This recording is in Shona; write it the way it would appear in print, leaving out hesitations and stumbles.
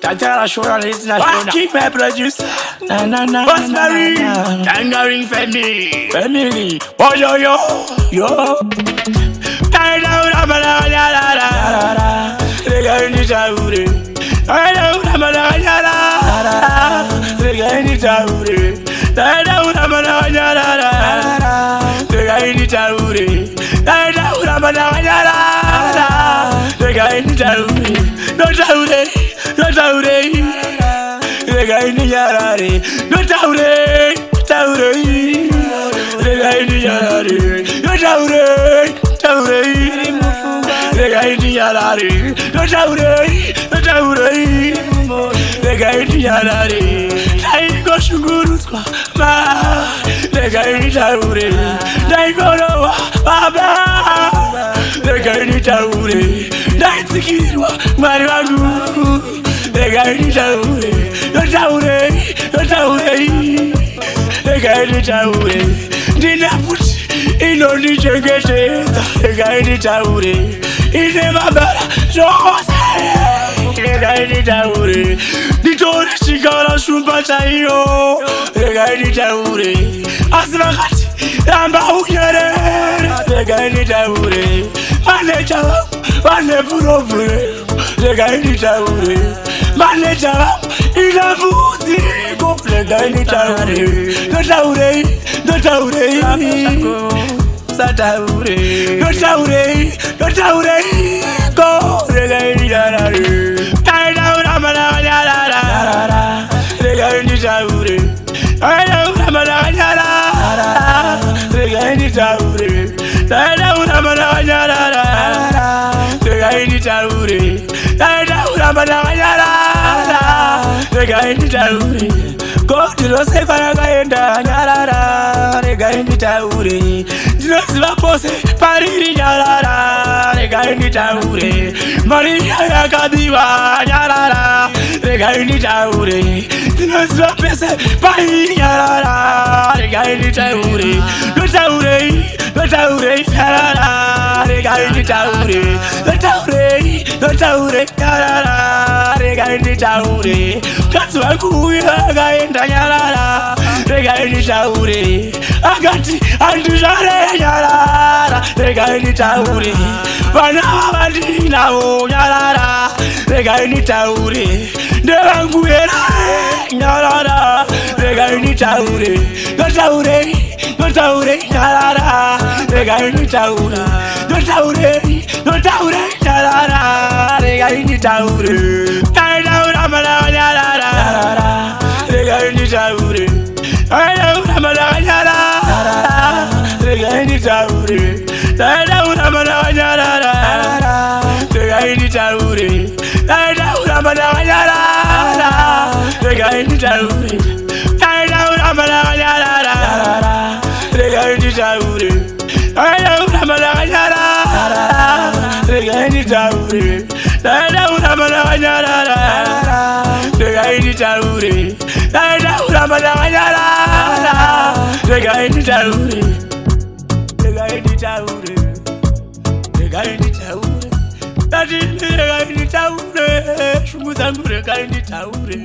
Tantara journalist national. Keep my producer. What's Mary? Tangerine family. Oh yo. Taida Ramana Yara. Regani Taure. Taida Ramana Yara. Regani Taure. Taida Ramana Yara. Regani Taure. Taida Ramana Yara. Regani Taure. No Taure. Regani Yarare. No Taure. Regani Yarare. No Taure. Regani Yarare. No Taure. Regani Yarare. Daigo Shungurutwa. Regani Taure. Daigo Noa. Baba. Regani Taure. Daitsikirwa. Mariwagu. Regani Taure. No Taure. Regani Taure. Dinaputi. Inoni chengete. Regani Taure. Ine mabara. Jose. Regani Taure. Nitori chikara shumbata iyo. Regani Taure. Asmakati. Ramba ukere. Regani Taure. Mane purofure. Regani Taure. Mane chawa. Inabuzi. Regani Taure. No Taure. Sataure. No Taure. Go. Regani Yarare. Taida Ramana Yara. Regani Taure. Taida Ramana Yara. Regani Taure. Taida Ramana Yara. Regani Taure. Taida Ramana Yara. Regani Taure. Go to the Separagayenda Yara. Regani Taure. Dinosa Pose Paris Yara. Regani Taure. Maria Yakabiwa Yara. Regani Taure. Dinosa Pese Paris Yara. Regani Taure. No Taure Yara. Regani Taure. No Taure Yara. Regani Taure. Katsuaku Yagayenda Yara. Regani Taure. Agati Andujare Yara. Regani Taure. Vanavadina Yara. Regani Taure. Devanguera Yara. Regani Taure. No Taure Yara. Regani Taure. No Taure Yara. Regani Taure. Taida Ramana Yara. Regani Taure. Taida Ramana Yara. Regani Taure. Taida Ramana Yara. Regani Taure. Taida Ramana Yara. Regani Taure. Taida Ramana Yara. Regani Taure. Taida Ramana Yara. Regani Taure. Taida Ramana Yara. Regani Taure. Taida Ramana Yara. Regani Taure. Regani Taure. Regani Taure. Regani Taure. Shumuzangu Regani Taure.